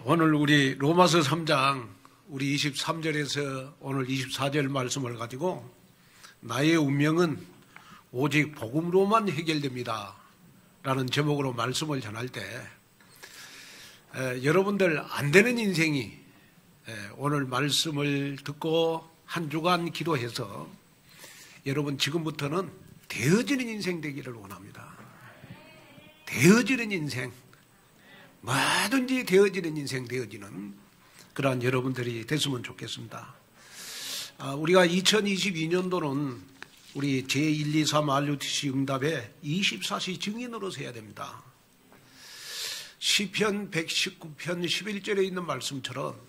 오늘 우리 로마서 3장 우리 23절에서 오늘 24절 말씀을 가지고 나의 운명은 오직 복음으로만 해결됩니다 라는 제목으로 말씀을 전할 때 여러분들 안 되는 인생이 오늘 말씀을 듣고 한 주간 기도해서 여러분 지금부터는 되어지는 인생 되기를 원합니다. 되어지는 인생, 뭐든지 되어지는 인생 되어지는 그러한 여러분들이 됐으면 좋겠습니다. 우리가 2022년도는 우리 제1, 2, 3 RUTC 응답에 24시 증인으로 서야 됩니다. 시편 119편 11절에 있는 말씀처럼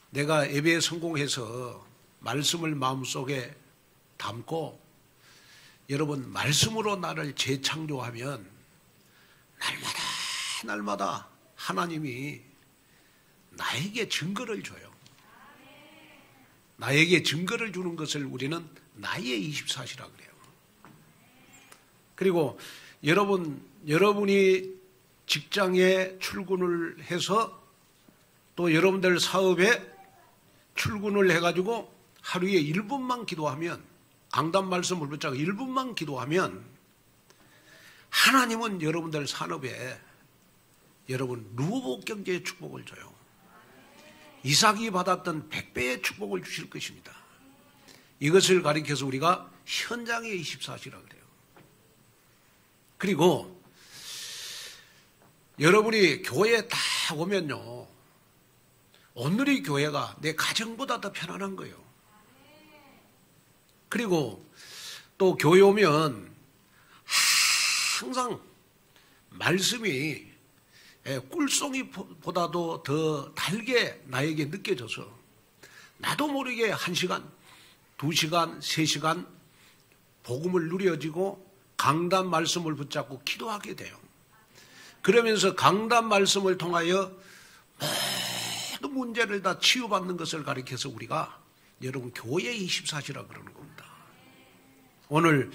내가 예배에 성공해서 말씀을 마음속에 담고 여러분 말씀으로 나를 재창조하면 날마다 하나님이 나에게 증거를 줘요. 나에게 증거를 주는 것을 우리는 나의 24시라 그래요. 그리고 여러분이 직장에 출근을 해서 또 여러분들 사업에 출근을 해가지고 하루에 1분만 기도하면 강단 말씀을 붙잡고 1분만 기도하면 하나님은 여러분들 산업에 여러분 루복 경제의 축복을 줘요. 이삭이 받았던 100배의 축복을 주실 것입니다. 이것을 가리켜서 우리가 현장의 24시라 그래요. 그리고 여러분이 교회에 딱 오면요, 오늘의 교회가 내 가정보다 더 편안한 거예요. 그리고 또 교회 오면 항상 말씀이 꿀송이보다도 더 달게 나에게 느껴져서 나도 모르게 1시간, 2시간, 3시간 복음을 누려지고 강단 말씀을 붙잡고 기도하게 돼요. 그러면서 강단 말씀을 통하여 모든 문제를 다 치유받는 것을 가리켜서 우리가 여러분 교회의 24시라 그러는 겁니다. 오늘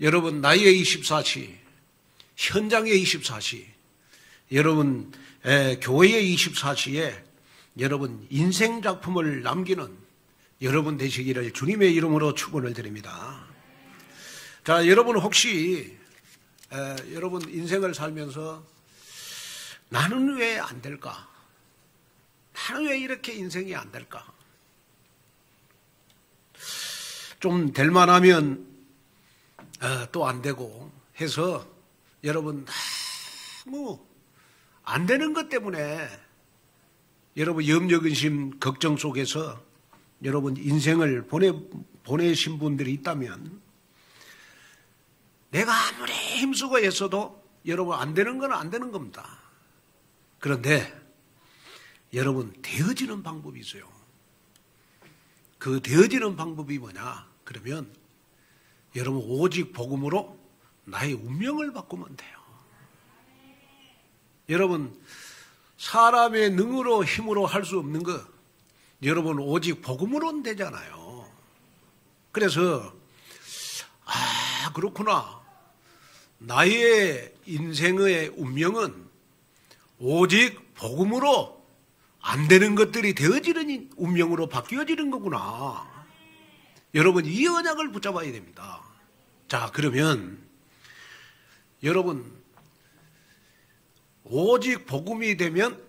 여러분 나의 24시, 현장의 24시, 여러분 교회의 24시에 여러분 인생 작품을 남기는 여러분 되시기를 주님의 이름으로 축원을 드립니다. 자, 여러분 혹시 여러분 인생을 살면서 나는 왜 안 될까? 나는 왜 이렇게 인생이 안 될까? 좀 될 만하면 또 안 되고 해서 여러분 너무 안 되는 것 때문에 여러분 염려, 근심, 걱정 속에서 여러분 인생을 보내신 분들이 있다면 내가 아무리 힘쓰고 했어도 여러분 안 되는 건 안 되는 겁니다. 그런데 여러분 되어지는 방법이 있어요. 그 되어지는 방법이 뭐냐? 그러면 여러분 오직 복음으로 나의 운명을 바꾸면 돼요. 여러분 사람의 능으로 힘으로 할 수 없는 거 여러분 오직 복음으로는 되잖아요. 그래서 그렇구나. 나의 인생의 운명은 오직 복음으로 안 되는 것들이 되어지는 운명으로 바뀌어지는 거구나. 여러분 이 언약을 붙잡아야 됩니다. 자, 그러면 여러분 오직 복음이 되면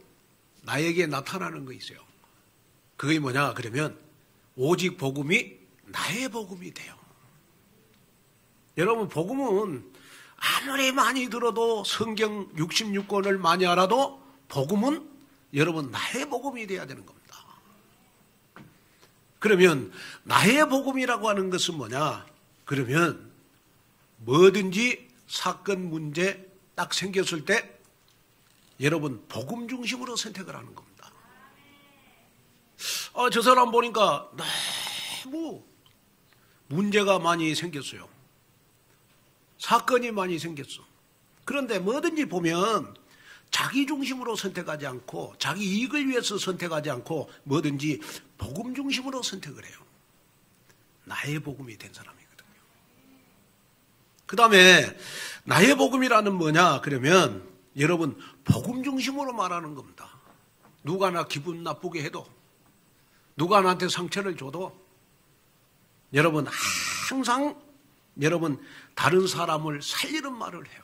나에게 나타나는 거 있어요. 그게 뭐냐? 그러면 오직 복음이 나의 복음이 돼요. 여러분 복음은 아무리 많이 들어도 성경 66권을 많이 알아도 복음은 여러분 나의 복음이 돼야 되는 겁니다. 그러면 나의 복음이라고 하는 것은 뭐냐? 그러면 뭐든지 사건 문제 딱 생겼을 때 여러분 복음 중심으로 선택을 하는 겁니다. 저 사람 보니까 너무 문제가 많이 생겼어요. 사건이 많이 생겼어. 그런데 뭐든지 보면 자기 중심으로 선택하지 않고 자기 이익을 위해서 선택하지 않고 뭐든지 복음 중심으로 선택을 해요. 나의 복음이 된 사람이거든요. 그 다음에 나의 복음이라는 뭐냐? 그러면 여러분 복음 중심으로 말하는 겁니다. 누가 나 기분 나쁘게 해도, 누가 나한테 상처를 줘도 여러분 항상 여러분 다른 사람을 살리는 말을 해요.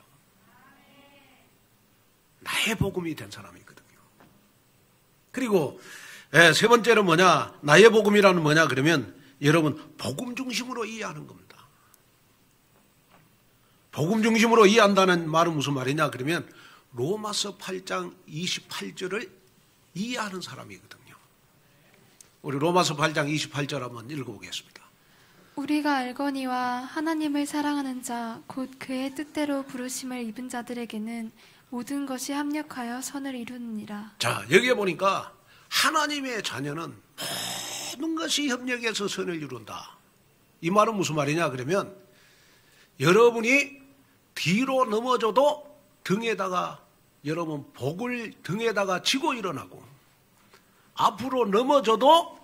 나의 복음이 된 사람이거든요. 그리고 세 번째는 뭐냐? 나의 복음이라는 뭐냐? 그러면 여러분 복음 중심으로 이해하는 겁니다. 복음 중심으로 이해한다는 말은 무슨 말이냐? 그러면 로마서 8장 28절을 이해하는 사람이거든요. 우리 로마서 8장 28절 한번 읽어보겠습니다. 우리가 알거니와 하나님을 사랑하는 자 곧 그의 뜻대로 부르심을 입은 자들에게는 모든 것이 합력하여 선을 이루느니라. 자, 여기에 보니까 하나님의 자녀는 모든 것이 협력해서 선을 이룬다. 이 말은 무슨 말이냐? 그러면 여러분이 뒤로 넘어져도 등에다가 여러분 복을 등에다가 지고 일어나고, 앞으로 넘어져도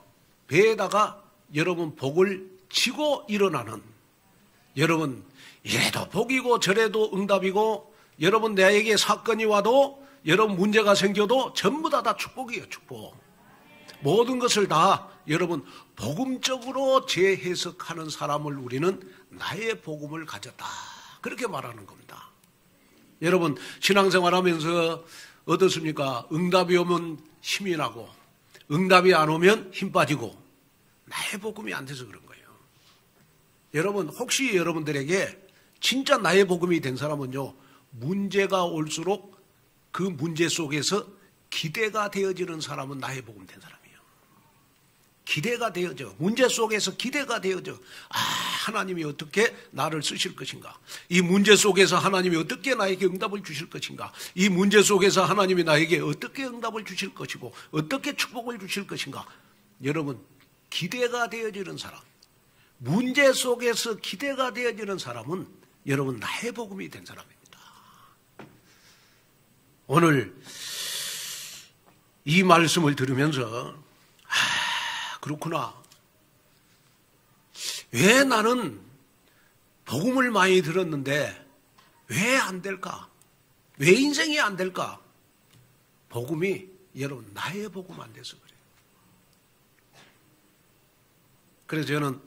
배에다가 여러분 복을 지고 일어나는, 여러분 이래도 복이고 저래도 응답이고, 여러분 나에게 사건이 와도 여러분 문제가 생겨도 전부 다 축복이에요. 축복. 모든 것을 다 여러분 복음적으로 재해석하는 사람을 우리는 나의 복음을 가졌다, 그렇게 말하는 겁니다. 여러분 신앙생활 하면서 어떻습니까? 응답이 오면 힘이 나고 응답이 안 오면 힘 빠지고, 나의 복음이 안 돼서 그런 거예요. 여러분 혹시 여러분들에게 진짜 나의 복음이 된 사람은요, 문제가 올수록 그 문제 속에서 기대가 되어지는 사람은 나의 복음 된 사람이에요. 기대가 되어져. 문제 속에서 기대가 되어져. 아, 하나님이 어떻게 나를 쓰실 것인가? 이 문제 속에서 하나님이 어떻게 나에게 응답을 주실 것인가? 이 문제 속에서 하나님이 나에게 어떻게 응답을 주실 것이고 어떻게 축복을 주실 것인가? 여러분, 기대가 되어지는 사람, 문제 속에서 기대가 되어지는 사람은 여러분 나의 복음이 된 사람입니다. 오늘 이 말씀을 들으면서 그렇구나. 왜 나는 복음을 많이 들었는데 왜 안 될까? 왜 인생이 안 될까? 복음이 여러분 나의 복음 안 돼서 그래요. 그래서 저는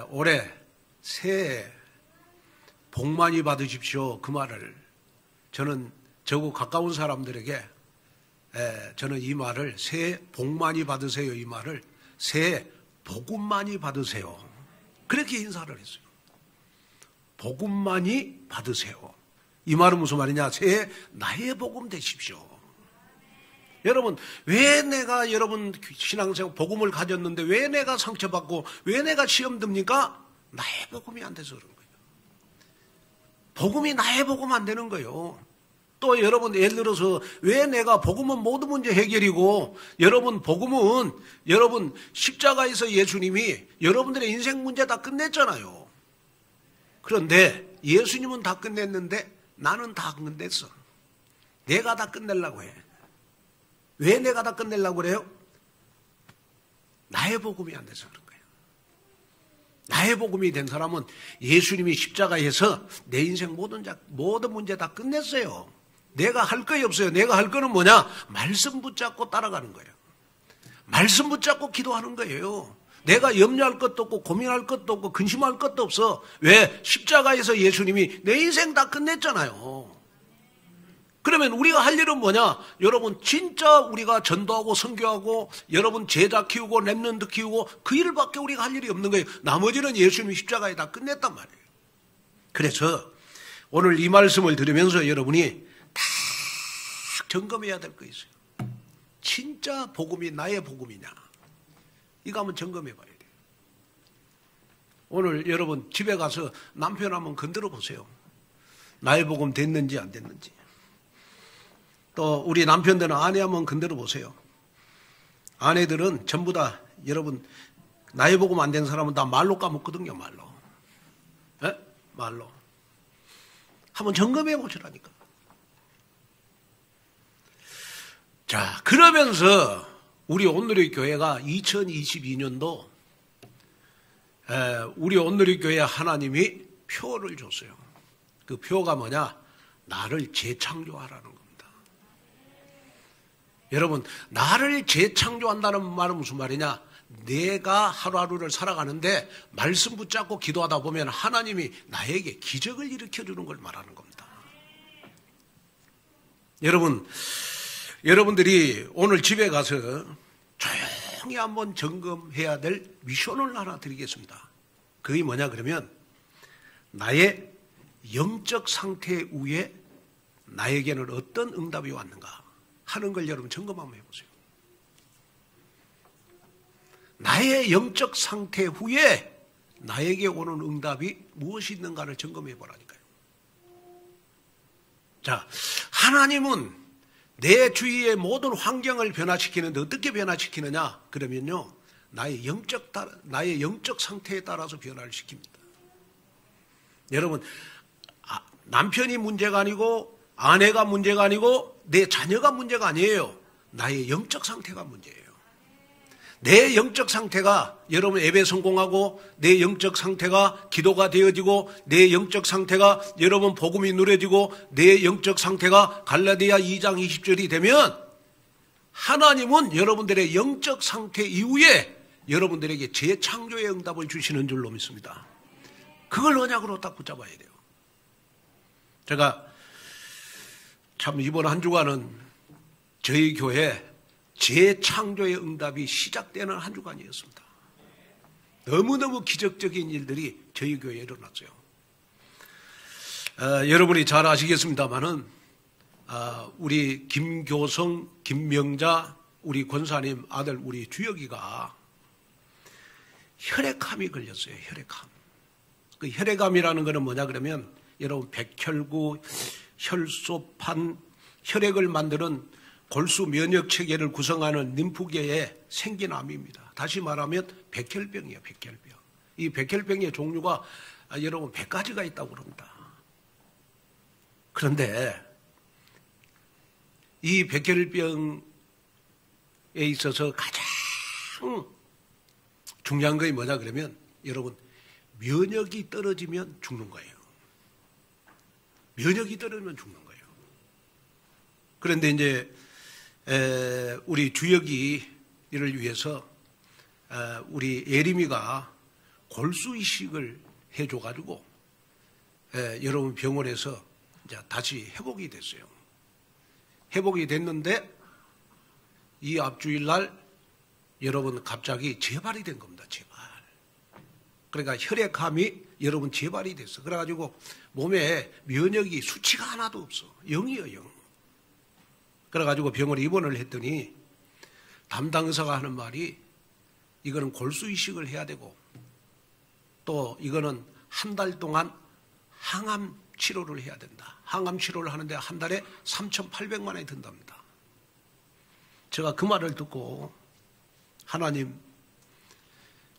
올해 새해 복 많이 받으십시오, 그 말을 저는 저고 가까운 사람들에게 저는 이 말을 새해 복 많이 받으세요, 이 말을 새해 복음 많이 받으세요, 그렇게 인사를 했어요. 복음 많이 받으세요. 이 말은 무슨 말이냐? 새해 나의 복음 되십시오. 여러분 왜 내가 여러분 신앙생활 복음을 가졌는데 왜 내가 상처받고 왜 내가 시험 듭니까? 나의 복음이 안 돼서 그런 거예요. 복음이 나의 복음 안 되는 거예요. 또 여러분 예를 들어서 왜 내가 복음은 모든 문제 해결이고, 여러분 복음은 여러분 십자가에서 예수님이 여러분들의 인생 문제 다 끝냈잖아요. 그런데 예수님은 다 끝냈는데 나는 다 안 끝냈어. 내가 다 끝내려고 해. 왜 내가 다 끝내려고 그래요? 나의 복음이 안 돼서 그런 거예요. 나의 복음이 된 사람은 예수님이 십자가에서 내 인생 모든 문제 다 끝냈어요. 내가 할 거이 없어요. 내가 할 거는 뭐냐? 말씀 붙잡고 따라가는 거예요. 말씀 붙잡고 기도하는 거예요. 내가 염려할 것도 없고 고민할 것도 없고 근심할 것도 없어. 왜? 십자가에서 예수님이 내 인생 다 끝냈잖아요. 그러면 우리가 할 일은 뭐냐? 여러분 진짜 우리가 전도하고 선교하고 여러분 제자 키우고 렘넌트 키우고 그 일밖에 우리가 할 일이 없는 거예요. 나머지는 예수님이 십자가에 다 끝냈단 말이에요. 그래서 오늘 이 말씀을 들으면서 여러분이 다 점검해야 될 거 있어요. 진짜 복음이 나의 복음이냐? 이거 한번 점검해 봐야 돼요. 오늘 여러분 집에 가서 남편 한번 건드려 보세요. 나의 복음 됐는지 안 됐는지. 또 우리 남편들은 아내 한번 건드려 보세요. 아내들은 전부 다 여러분 나의 복음 안 된 사람은 다 말로 까먹거든요. 말로. 에? 말로. 한번 점검해 보시라니까. 자, 그러면서 우리 온누리 교회가 2022년도 우리 온누리 교회 하나님이 표를 줬어요. 그 표가 뭐냐? 나를 재창조하라는 겁니다. 여러분, 나를 재창조한다는 말은 무슨 말이냐? 내가 하루하루를 살아가는데 말씀 붙잡고 기도하다 보면 하나님이 나에게 기적을 일으켜주는 걸 말하는 겁니다. 여러분들이 오늘 집에 가서 조용히 한번 점검해야 될 미션을 하나 드리겠습니다. 그게 뭐냐 그러면 나의 영적 상태 위에 나에게는 어떤 응답이 왔는가 하는 걸 여러분 점검 한번 해보세요. 나의 영적 상태 후에 나에게 오는 응답이 무엇이 있는가를 점검해 보라니까요. 자, 하나님은 내 주위의 모든 환경을 변화시키는데 어떻게 변화시키느냐? 그러면요, 나의 영적 상태에 따라서 변화를 시킵니다. 여러분, 남편이 문제가 아니고 아내가 문제가 아니고 내 자녀가 문제가 아니에요. 나의 영적 상태가 문제예요. 내 영적 상태가 여러분 예배 성공하고 내 영적 상태가 기도가 되어지고 내 영적 상태가 여러분 복음이 누려지고 내 영적 상태가 갈라디아 2장 20절이 되면 하나님은 여러분들의 영적 상태 이후에 여러분들에게 재창조의 응답을 주시는 줄로 믿습니다. 그걸 언약으로 딱 붙잡아야 돼요. 제가 참 이번 한 주간은 저희 교회 재창조의 응답이 시작되는 한 주간이었습니다. 너무너무 기적적인 일들이 저희 교회에 일어났어요. 여러분이 잘 아시겠습니다마는 우리 김교성, 김명자, 우리 권사님 아들 우리 주혁이가 혈액암이 걸렸어요. 혈액암. 그 혈액암이라는 것은 뭐냐 그러면 여러분 백혈구, 혈소판, 혈액을 만드는 골수 면역 체계를 구성하는 림프계에 생긴 암입니다. 다시 말하면 백혈병이에요. 백혈병. 이 백혈병의 종류가 여러분 100가지가 있다고 그럽니다. 그런데 이 백혈병에 있어서 가장 중요한 것이 뭐냐 그러면 여러분 면역이 떨어지면 죽는 거예요. 면역이 떨어지면 죽는 거예요. 그런데 이제 우리 주혁이 이를 위해서 우리 예림이가 골수 이식을 해줘가지고 여러분 병원에서 이제 다시 회복이 됐어요. 회복이 됐는데 이 앞주일날 여러분 갑자기 재발이 된 겁니다. 재발. 그러니까 혈액암이 여러분 재발이 됐어. 그래가지고 몸에 면역이 수치가 하나도 없어. 0이에요, 0. 그래가지고 병원에 입원을 했더니 담당 의사가 하는 말이 이거는 골수 이식을 해야 되고 또 이거는 한 달 동안 항암 치료를 해야 된다. 항암 치료를 하는데 한 달에 3,800만 원이 든답니다. 제가 그 말을 듣고 하나님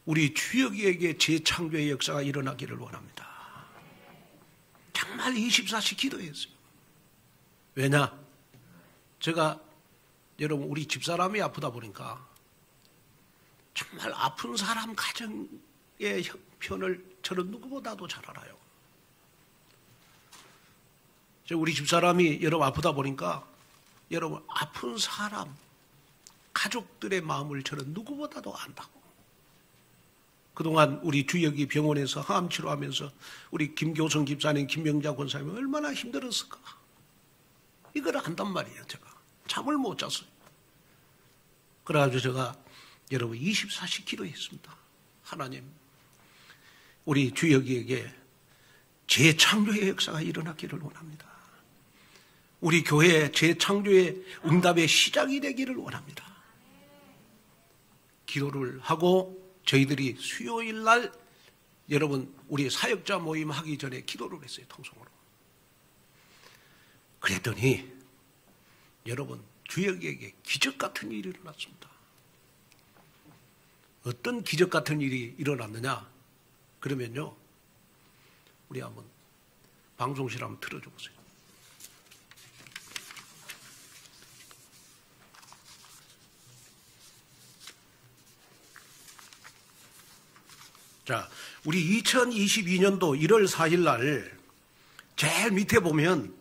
우리 주혁이에게 재창조의 역사가 일어나기를 원합니다. 정말 24시 기도했어요. 왜냐? 제가 여러분 우리 집사람이 아프다 보니까 정말 아픈 사람 가정의 형편을 저는 누구보다도 잘 알아요. 우리 집사람이 여러분 아프다 보니까 여러분 아픈 사람 가족들의 마음을 저는 누구보다도 안다고. 그동안 우리 주혁이 병원에서 항암 치료하면서 우리 김교성 집사님, 김명자 권사님 얼마나 힘들었을까. 이걸 안단 말이에요. 제가 잠을 못 잤어요. 그래가지고 제가 여러분 24시 기도했습니다. 하나님 우리 주혁이에게 재창조의 역사가 일어나기를 원합니다. 우리 교회의 재창조의 응답의 시작이 되기를 원합니다. 기도를 하고 저희들이 수요일 날 여러분 우리 사역자 모임 하기 전에 기도를 했어요. 통성으로. 그랬더니 여러분 주혁에게 기적 같은 일이 일어났습니다. 어떤 기적 같은 일이 일어났느냐 그러면요 우리 한번 방송실 한번 틀어줘 보세요. 자, 우리 2022년도 1월 4일 날 제일 밑에 보면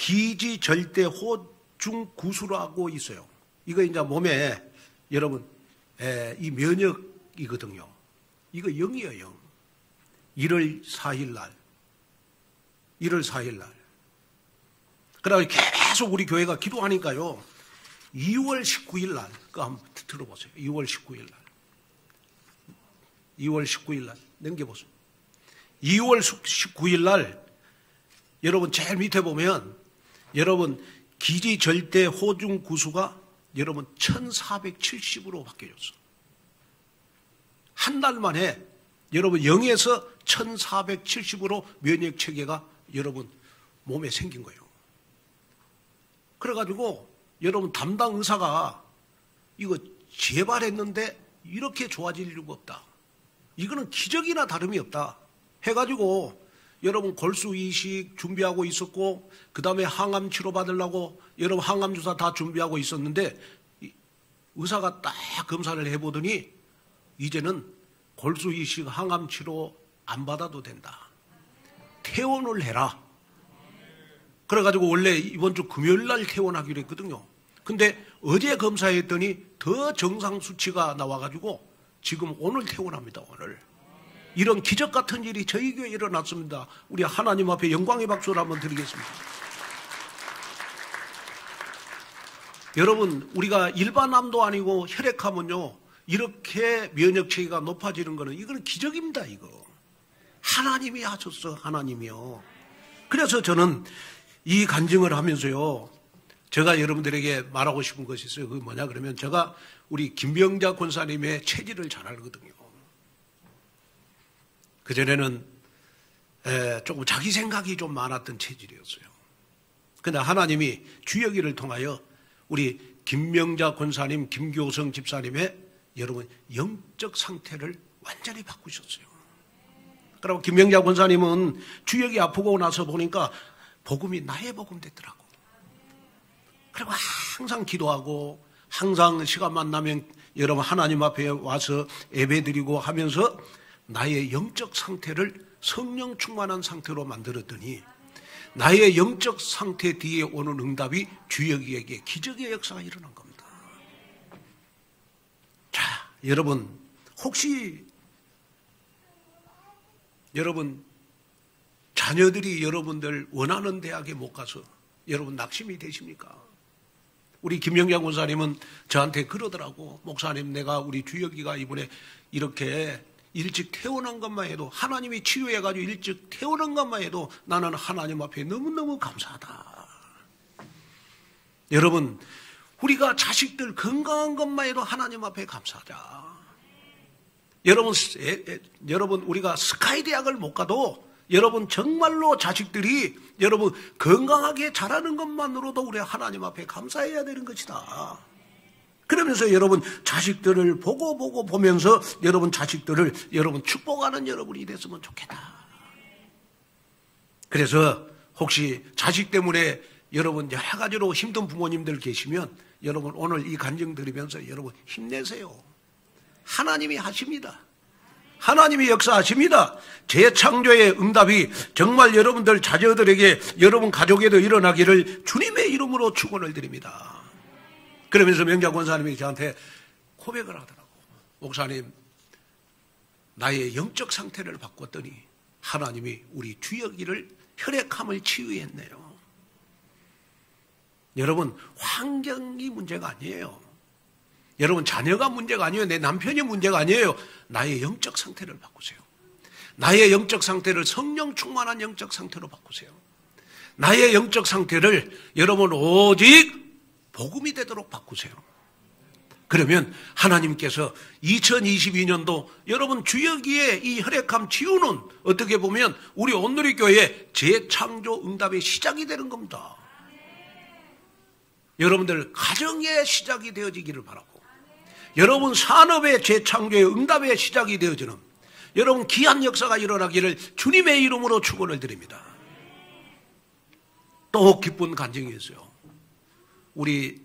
기지절대 호중구수라고 있어요. 이거 이제 몸에 여러분 이 면역이거든요. 이거 0이에요. 0. 1월 4일 날. 그래서 계속 우리 교회가 기도하니까요. 2월 19일 날, 그거 한번 들어보세요. 2월 19일 날, 넘겨보세요. 2월 19일 날, 여러분 제일 밑에 보면, 여러분 기지 절대 호중 구수가 여러분 1470으로 바뀌어졌어. 한 달 만에 여러분 0에서 1470으로 면역 체계가 여러분 몸에 생긴 거예요. 그래가지고 여러분 담당 의사가 이거 재발했는데 이렇게 좋아질 이유가 없다. 이거는 기적이나 다름이 없다. 해가지고 여러분 골수 이식 준비하고 있었고 그 다음에 항암 치료 받으려고 여러분 항암 주사 다 준비하고 있었는데 의사가 딱 검사를 해보더니 이제는 골수 이식 항암 치료 안 받아도 된다. 퇴원을 해라. 그래가지고 원래 이번 주 금요일 날 퇴원하기로 했거든요. 근데 어제 검사했더니 더 정상 수치가 나와가지고 지금 오늘 퇴원합니다. 오늘. 이런 기적 같은 일이 저희 교회에 일어났습니다. 우리 하나님 앞에 영광의 박수를 한번 드리겠습니다. 여러분 우리가 일반암도 아니고 혈액암은요 이렇게 면역체계가 높아지는 거는 이거는 기적입니다. 이거 하나님이 하셨어. 하나님이요. 그래서 저는 이 간증을 하면서요 제가 여러분들에게 말하고 싶은 것이 있어요. 그게 뭐냐 그러면 제가 우리 김병자 권사님의 체질을 잘 알거든요. 그전에는 조금 자기 생각이 좀 많았던 체질이었어요. 그런데 하나님이 주여기를 통하여 우리 김명자 권사님, 김교성 집사님의 여러분 영적 상태를 완전히 바꾸셨어요. 그리고 김명자 권사님은 주역이 아프고 나서 보니까 복음이 나의 복음 됐더라고. 그리고 항상 기도하고 항상 시간만 나면 여러분 하나님 앞에 와서 예배드리고 하면서 나의 영적 상태를 성령 충만한 상태로 만들었더니 나의 영적 상태 뒤에 오는 응답이 주역이에게 기적의 역사가 일어난 겁니다. 자, 여러분 혹시 여러분 자녀들이 여러분들 원하는 대학에 못 가서 여러분 낙심이 되십니까? 우리 김영장 권사님은 저한테 그러더라고. 목사님 내가 우리 주역이가 이번에 이렇게 일찍 태어난 것만 해도 하나님이 치유해가지고 일찍 태어난 것만 해도 나는 하나님 앞에 너무너무 감사하다. 여러분 우리가 자식들 건강한 것만 해도 하나님 앞에 감사하자. 여러분 우리가 스카이 대학을 못 가도 여러분 정말로 자식들이 여러분 건강하게 자라는 것만으로도 우리 하나님 앞에 감사해야 되는 것이다. 그러면서 여러분 자식들을 보면서 여러분 자식들을 여러분 축복하는 여러분이 됐으면 좋겠다. 그래서 혹시 자식 때문에 여러분 여러 가지로 힘든 부모님들 계시면 여러분 오늘 이 간증 들으면서 여러분 힘내세요. 하나님이 하십니다. 하나님이 역사하십니다. 재창조의 응답이 정말 여러분들 자녀들에게 여러분 가족에도 일어나기를 주님의 이름으로 축원을 드립니다. 그러면서 명자 권사님이 저한테 고백을 하더라고. 목사님 나의 영적 상태를 바꿨더니 하나님이 우리 주역이를 혈액암을 치유했네요. 여러분 환경이 문제가 아니에요. 여러분 자녀가 문제가 아니에요. 내 남편이 문제가 아니에요. 나의 영적 상태를 바꾸세요. 나의 영적 상태를 성령 충만한 영적 상태로 바꾸세요. 나의 영적 상태를 여러분 오직 복음이 되도록 바꾸세요. 그러면 하나님께서 2022년도 여러분 주역이의 이 혈액암 치유는 어떻게 보면 우리 온누리교회의 재창조 응답의 시작이 되는 겁니다. 여러분들 가정의 시작이 되어지기를 바라고 여러분 산업의 재창조의 응답의 시작이 되어지는 여러분 귀한 역사가 일어나기를 주님의 이름으로 축원을 드립니다. 또 기쁜 간증이 있어요. 우리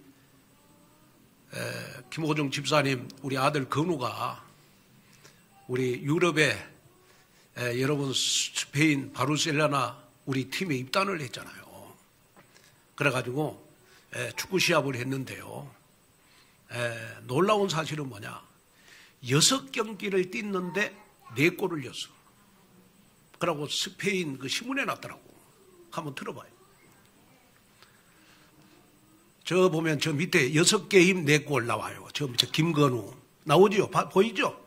김호중 집사님 우리 아들 건우가 우리 유럽에 여러분 스페인 바르셀로나 우리 팀에 입단을 했잖아요. 그래가지고 축구 시합을 했는데요. 놀라운 사실은 뭐냐? 6경기를 뛰는데 4골을 넣었어. 그러고 스페인 그 신문에 났더라고. 한번 들어봐요. 저 보면 저 밑에 6게임 4골 나와요. 저 밑에 김건우 나오죠? 보이죠?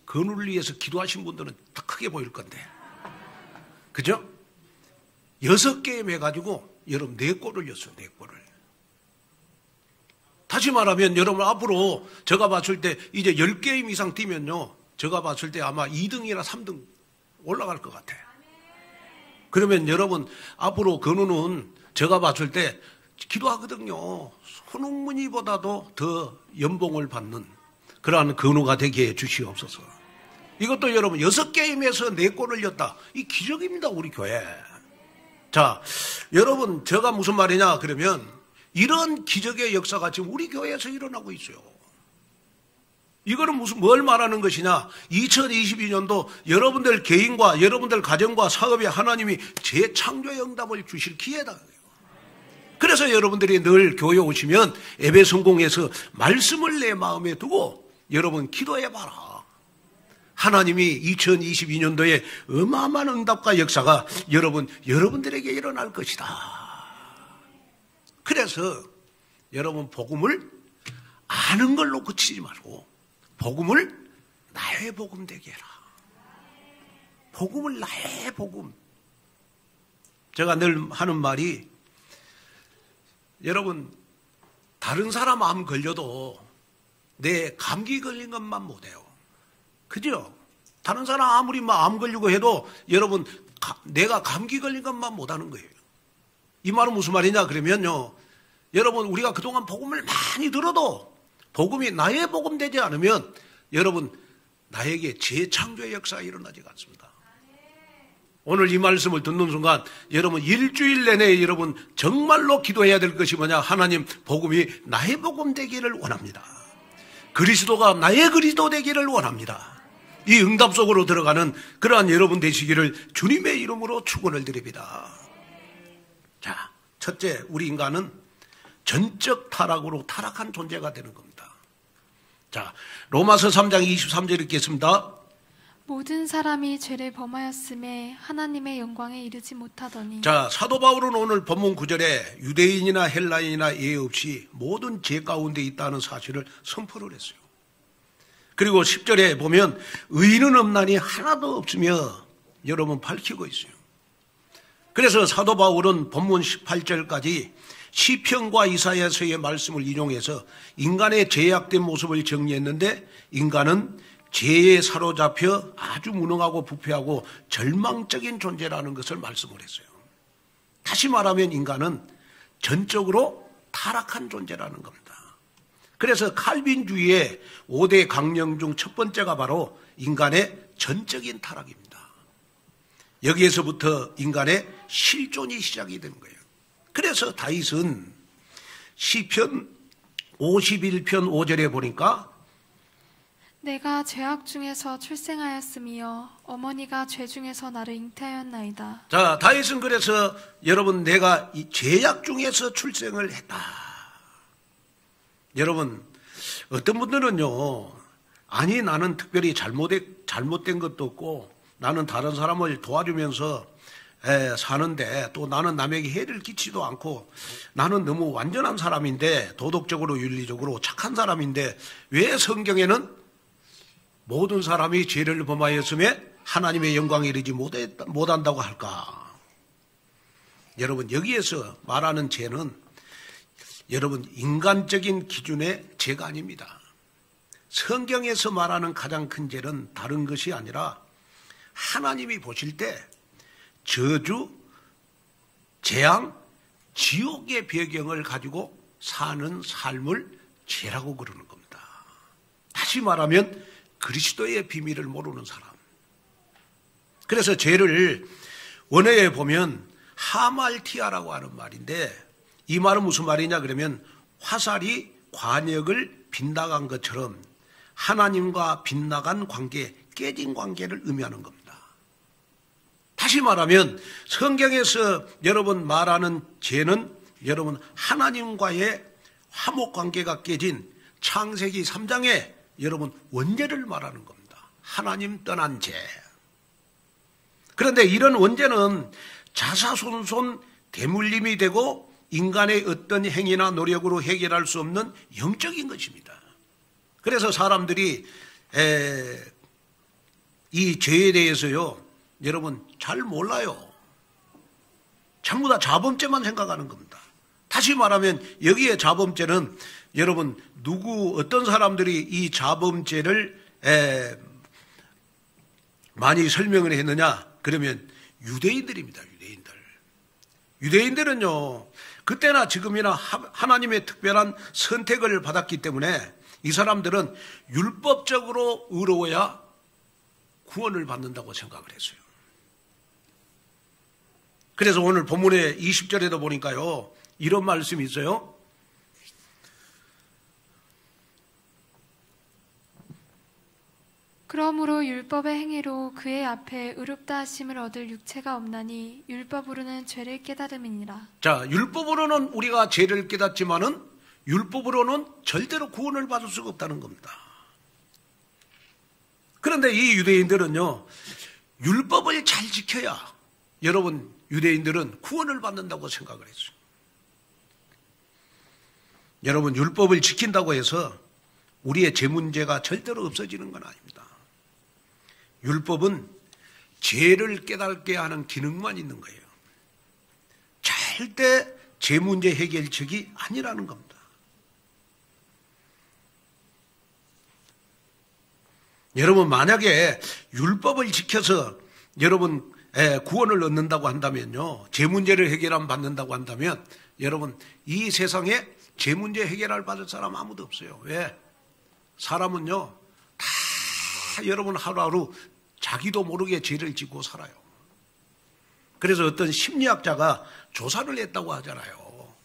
건우를 위해서 기도하신 분들은 더 크게 보일 건데. 그죠? 6게임 해가지고 여러분 4골을 넣었어요. 4골을. 다시 말하면 여러분 앞으로 제가 봤을 때 이제 10게임 이상 뛰면요. 제가 봤을 때 아마 2등이나 3등 올라갈 것 같아. 그러면 여러분 앞으로 건우는 제가 봤을 때 기도하거든요. 손흥민이보다도 더 연봉을 받는 그러한 건우가 되게 해 주시옵소서. 이것도 여러분 6게임에서 4골을 넣었다. 이 기적입니다. 우리 교회. 자, 여러분 제가 무슨 말이냐 그러면 이런 기적의 역사가 지금 우리 교회에서 일어나고 있어요. 이거는 뭘 말하는 것이냐? 2022년도 여러분들 개인과 여러분들 가정과 사업에 하나님이 재창조의 응답을 주실 기회다. 그래서 여러분들이 늘 교회 오시면 예배 성공해서 말씀을 내 마음에 두고 여러분 기도해봐라. 하나님이 2022년도에 어마어마한 응답과 역사가 여러분들에게 일어날 것이다. 그래서 여러분 복음을 아는 걸로 그치지 말고 복음을 나의 복음 되게 해라. 복음을 나의 복음. 제가 늘 하는 말이 여러분 다른 사람 암 걸려도 내 감기 걸린 것만 못해요. 그죠? 다른 사람 아무리 암 걸리고 해도 여러분 내가 감기 걸린 것만 못하는 거예요. 이 말은 무슨 말이냐 그러면요. 여러분 우리가 그동안 복음을 많이 들어도 복음이 나의 복음 되지 않으면 여러분 나에게 재창조의 역사가 일어나지 않습니다. 오늘 이 말씀을 듣는 순간 여러분 일주일 내내 여러분 정말로 기도해야 될 것이 뭐냐? 하나님 복음이 나의 복음 되기를 원합니다. 그리스도가 나의 그리스도 되기를 원합니다. 이 응답 속으로 들어가는 그러한 여러분 되시기를 주님의 이름으로 축원을 드립니다. 자, 첫째 우리 인간은 전적 타락으로 타락한 존재가 되는 겁니다. 자, 로마서 3장 23절 읽겠습니다. 모든 사람이 죄를 범하였음에 하나님의 영광에 이르지 못하더니. 자, 사도 바울은 오늘 본문 9절에 유대인이나 헬라인이나 예외 없이 모든 죄 가운데 있다는 사실을 선포를 했어요. 그리고 10절에 보면 의인은 없나니 하나도 없으며 여러분 밝히고 있어요. 그래서 사도 바울은 본문 18절까지 시편과 이사야서의 말씀을 인용해서 인간의 죄악된 모습을 정리했는데 인간은 죄에 사로잡혀 아주 무능하고 부패하고 절망적인 존재라는 것을 말씀을 했어요. 다시 말하면 인간은 전적으로 타락한 존재라는 겁니다. 그래서 칼빈주의의 5대 강령 중 첫 번째가 바로 인간의 전적인 타락입니다. 여기에서부터 인간의 실존이 시작이 된 거예요. 그래서 다윗은 시편 51편 5절에 보니까 내가 죄악 중에서 출생하였으며 어머니가 죄 중에서 나를 잉태하였나이다. 자, 다윗은 그래서 여러분 내가 이 죄악 중에서 출생을 했다. 여러분 어떤 분들은요, 아니 나는 특별히 잘못된 것도 없고 나는 다른 사람을 도와주면서 사는데 또 나는 남에게 해를 끼치지도 않고 나는 너무 완전한 사람인데 도덕적으로 윤리적으로 착한 사람인데 왜 성경에는 모든 사람이 죄를 범하였음에 하나님의 영광에 이르지 못한다고 할까? 여러분 여기에서 말하는 죄는 여러분 인간적인 기준의 죄가 아닙니다. 성경에서 말하는 가장 큰 죄는 다른 것이 아니라 하나님이 보실 때 저주, 재앙, 지옥의 배경을 가지고 사는 삶을 죄라고 그러는 겁니다. 다시 말하면 그리스도의 비밀을 모르는 사람. 그래서 죄를 원어에 보면 하말티아라고 하는 말인데 이 말은 무슨 말이냐 그러면 화살이 관역을 빗나간 것처럼 하나님과 빗나간 관계, 깨진 관계를 의미하는 겁니다. 다시 다시 말하면 성경에서 여러분 말하는 죄는 여러분 하나님과의 화목관계가 깨진 창세기 3장에 여러분 원죄를 말하는 겁니다. 하나님 떠난 죄. 그런데 이런 원죄는 자사손손 대물림이 되고 인간의 어떤 행위나 노력으로 해결할 수 없는 영적인 것입니다. 그래서 사람들이 이 죄에 대해서요, 여러분 잘 몰라요. 전부 다 자범죄만 생각하는 겁니다. 다시 말하면 여기에 자범죄는 여러분 어떤 사람들이 이 자범죄를 많이 설명을 했느냐? 그러면 유대인들입니다. 유대인들은요, 그때나 지금이나 하나님의 특별한 선택을 받았기 때문에 이 사람들은 율법적으로 의로워야 구원을 받는다고 생각을 했어요. 그래서 오늘 본문의 20절에도 보니까요, 이런 말씀이 있어요. 그러므로 율법의 행위로 그의 앞에 의롭다 하심을 얻을 육체가 없나니 율법으로는 죄를 깨달음이니라. 자, 율법으로는 우리가 죄를 깨닫지만은 율법으로는 절대로 구원을 받을 수가 없다는 겁니다. 그런데 이 유대인들은요, 율법을 잘 지켜야 여러분 유대인들은 구원을 받는다고 생각을 했어요. 여러분 율법을 지킨다고 해서 우리의 죄 문제가 절대로 없어지는 건 아닙니다. 율법은 죄를 깨닫게 하는 기능만 있는 거예요. 절대 죄 문제 해결책이 아니라는 겁니다. 여러분 만약에 율법을 지켜서 여러분 구원을 얻는다고 한다면요, 죄 문제를 받는다고 한다면 여러분 이 세상에 죄 문제 해결할 받을 사람 아무도 없어요. 왜? 사람은요 다 여러분 하루하루 자기도 모르게 죄를 짓고 살아요. 그래서 어떤 심리학자가 조사를 했다고 하잖아요.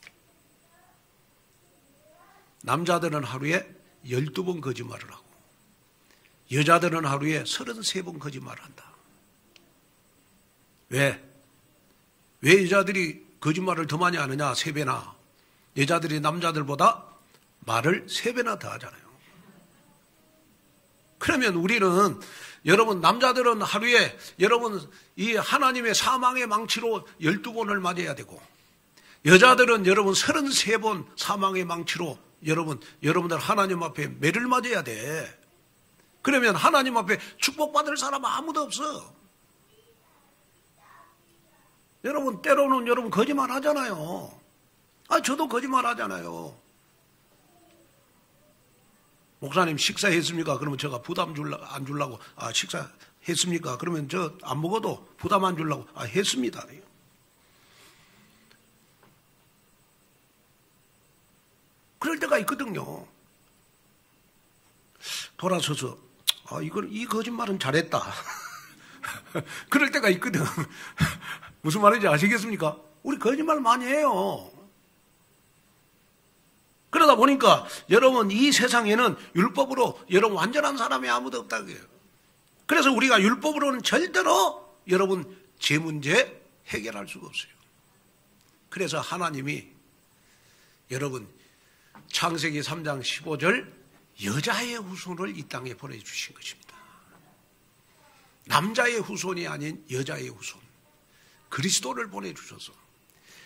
남자들은 하루에 12번 거짓말을 하고 여자들은 하루에 33번 거짓말을 한다. 왜 여자들이 거짓말을 더 많이 하느냐? 3배나. 여자들이 남자들보다 말을 3배나 더 하잖아요. 그러면 우리는 여러분 남자들은 하루에 여러분 이 하나님의 사망의 망치로 12번을 맞아야 되고 여자들은 여러분 33번 사망의 망치로 여러분들 하나님 앞에 매를 맞아야 돼. 그러면 하나님 앞에 축복받을 사람 아무도 없어. 여러분 때로는 여러분 거짓말 하잖아요. 저도 거짓말 하잖아요. 목사님 식사했습니까? 그러면 제가 부담 안 주려고 식사했습니까? 그러면 저 안 먹어도 부담 안 주려고 했습니다. 그럴 때가 있거든요. 돌아서서 이 거짓말은 잘했다. 그럴 때가 있거든. 무슨 말인지 아시겠습니까? 우리 거짓말 많이 해요. 그러다 보니까 여러분 이 세상에는 율법으로 여러분 완전한 사람이 아무도 없다고 해요. 그래서 우리가 율법으로는 절대로 여러분 죄 문제 해결할 수가 없어요. 그래서 하나님이 여러분 창세기 3장 15절 여자의 후손을 이 땅에 보내주신 것입니다. 남자의 후손이 아닌 여자의 후손 그리스도를 보내주셔서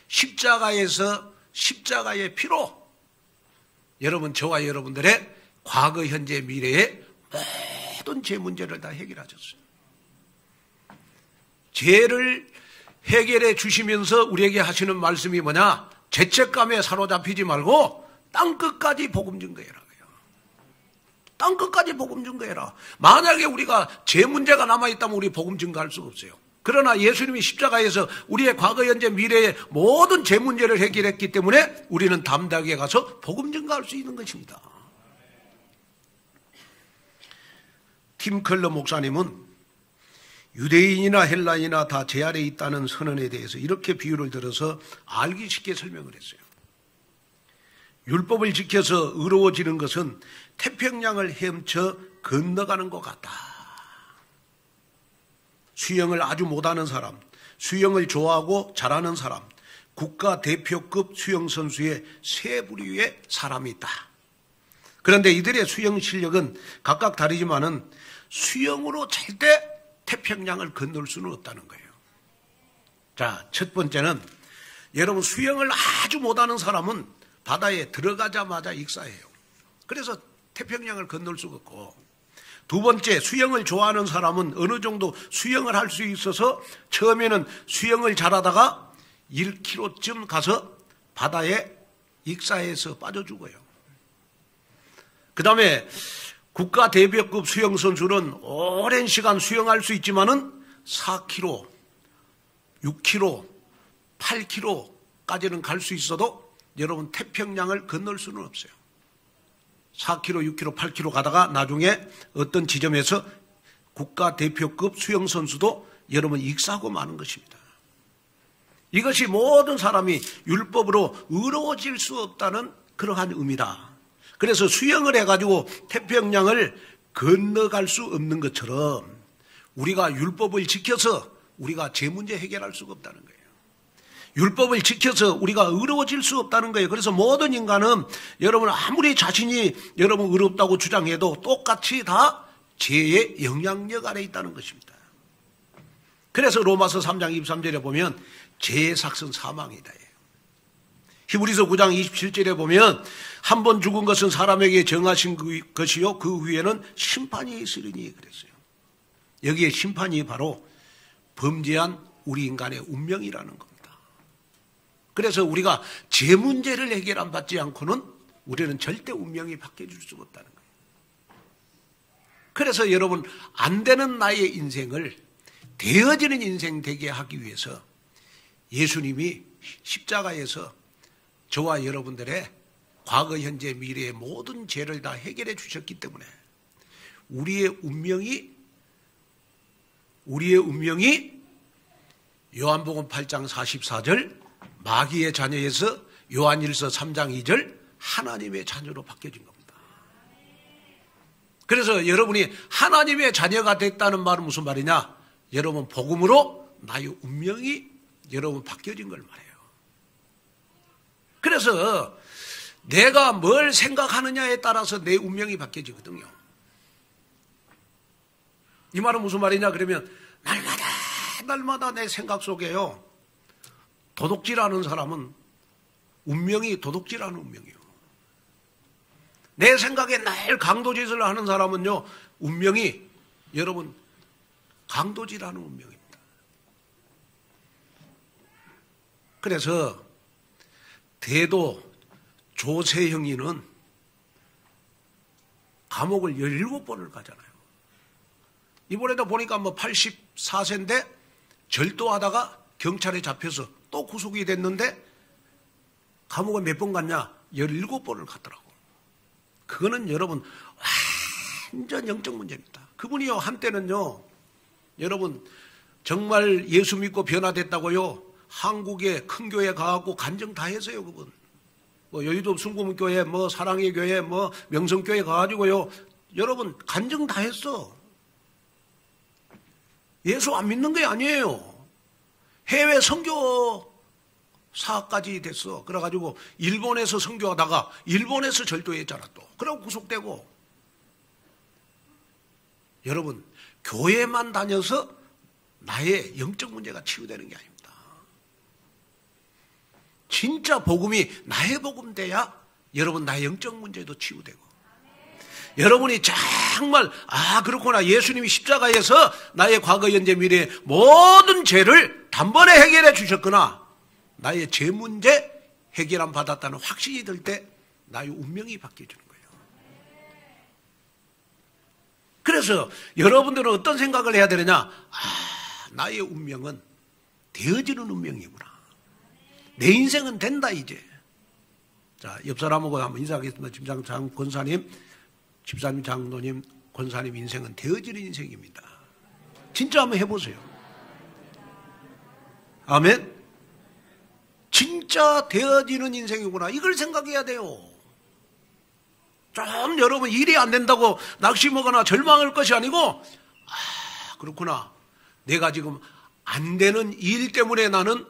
십자가에서 십자가의 피로 여러분 저와 여러분들의 과거 현재 미래의 모든 죄 문제를 다 해결하셨어요. 죄를 해결해 주시면서 우리에게 하시는 말씀이 뭐냐? 죄책감에 사로잡히지 말고 땅끝까지 복음 증거해라. 땅끝까지 복음 증거해라. 만약에 우리가 죄 문제가 남아있다면 우리 복음 증거할 수가 없어요. 그러나 예수님이 십자가에서 우리의 과거, 현재, 미래의 모든 죄 문제를 해결했기 때문에 우리는 담대하게 가서 복음 증거할 수 있는 것입니다. 팀 컬러 목사님은 유대인이나 헬라인이나 다 죄 아래 있다는 선언에 대해서 이렇게 비유를 들어서 알기 쉽게 설명을 했어요. 율법을 지켜서 의로워지는 것은 태평양을 헤엄쳐 건너가는 것 같다. 수영을 아주 못하는 사람, 수영을 좋아하고 잘하는 사람, 국가대표급 수영선수의 세 부류의 사람이 있다. 그런데 이들의 수영 실력은 각각 다르지만은 수영으로 절대 태평양을 건널 수는 없다는 거예요. 자, 첫 번째는 여러분 수영을 아주 못하는 사람은 바다에 들어가자마자 익사해요. 그래서 태평양을 건널 수가 없고, 두 번째 수영을 좋아하는 사람은 어느 정도 수영을 할 수 있어서 처음에는 수영을 잘하다가 1km쯤 가서 바다에 익사해서 빠져 죽어요. 그 다음에 국가대표급 수영선수는 오랜 시간 수영할 수 있지만은 4km, 6km, 8km까지는 갈 수 있어도 여러분 태평양을 건널 수는 없어요. 4km, 6km, 8km 가다가 나중에 어떤 지점에서 국가대표급 수영선수도 여러분 익사하고 마는 것입니다. 이것이 모든 사람이 율법으로 의로워질 수 없다는 그러한 의미다. 그래서 수영을 해가지고 태평양을 건너갈 수 없는 것처럼 우리가 율법을 지켜서 우리가 제 문제 해결할 수가 없다는 거예요. 율법을 지켜서 우리가 의로워질 수 없다는 거예요. 그래서 모든 인간은 여러분 아무리 자신이 여러분 의롭다고 주장해도 똑같이 다 죄의 영향력 아래 있다는 것입니다. 그래서 로마서 3장 23절에 보면 죄의 삭은 사망이다. 히브리서 9장 27절에 보면 한 번 죽은 것은 사람에게 정하신 것이요 그 후에는 심판이 있으리니 그랬어요. 여기에 심판이 바로 범죄한 우리 인간의 운명이라는 겁니다. 그래서 우리가 죄 문제를 해결 안 받지 않고는 우리는 절대 운명이 바뀌어줄 수가 없다는 거예요. 그래서 여러분 안 되는 나의 인생을 되어지는 인생 되게 하기 위해서 예수님이 십자가에서 저와 여러분들의 과거, 현재, 미래의 모든 죄를 다 해결해 주셨기 때문에 우리의 운명이 요한복음 8장 44절 마귀의 자녀에서 요한일서 3장 2절 하나님의 자녀로 바뀌어진 겁니다. 그래서 여러분이 하나님의 자녀가 됐다는 말은 무슨 말이냐? 여러분 복음으로 나의 운명이 여러분 바뀌어진 걸 말해요. 그래서 내가 뭘 생각하느냐에 따라서 내 운명이 바뀌어지거든요. 이 말은 무슨 말이냐 그러면 날마다 내 생각 속에요. 도둑질하는 사람은 운명이 도둑질하는 운명이에요. 내 생각에 늘 강도짓을 하는 사람은요 운명이 여러분 강도질하는 운명입니다. 그래서 대도 조세형이는 감옥을 17번을 가잖아요. 이번에도 보니까 84세인데 절도하다가 경찰에 잡혀서 또 구속이 됐는데 감옥에 몇 번 갔냐? 17번을 갔더라고. 그거는 여러분 완전 영적 문제입니다. 그분이요 한때는요 여러분 정말 예수 믿고 변화됐다고요 한국에 큰 교회 가고 간증 다 했어요. 그분 여의도 순금교회 사랑의 교회 명성교회 가가지고요 여러분 간증 다 했어. 예수 안 믿는 게 아니에요. 해외 선교사까지 됐어. 그래가지고 일본에서 선교하다가 일본에서 절도했잖아 또. 그러고 구속되고. 여러분 교회만 다녀서 나의 영적 문제가 치유되는 게 아닙니다. 진짜 복음이 나의 복음 돼야 여러분 나의 영적 문제도 치유되고 여러분이 정말 그렇구나 예수님이 십자가에서 나의 과거 현재 미래의 모든 죄를 단번에 해결해 주셨구나 나의 죄 문제 해결함 받았다는 확신이 들 때 나의 운명이 바뀌어지는 거예요. 그래서 여러분들은 어떤 생각을 해야 되느냐 나의 운명은 되어지는 운명이구나. 내 인생은 된다 이제. 자, 옆 사람하고 한번 인사하겠습니다. 집사님, 권사님, 집사님, 장로님, 권사님 인생은 되어지는 인생입니다. 진짜 한번 해보세요. 아멘. 진짜 되어지는 인생이구나. 이걸 생각해야 돼요. 좀 여러분 일이 안 된다고 낙심하거나 절망할 것이 아니고 그렇구나. 내가 지금 안 되는 일 때문에 나는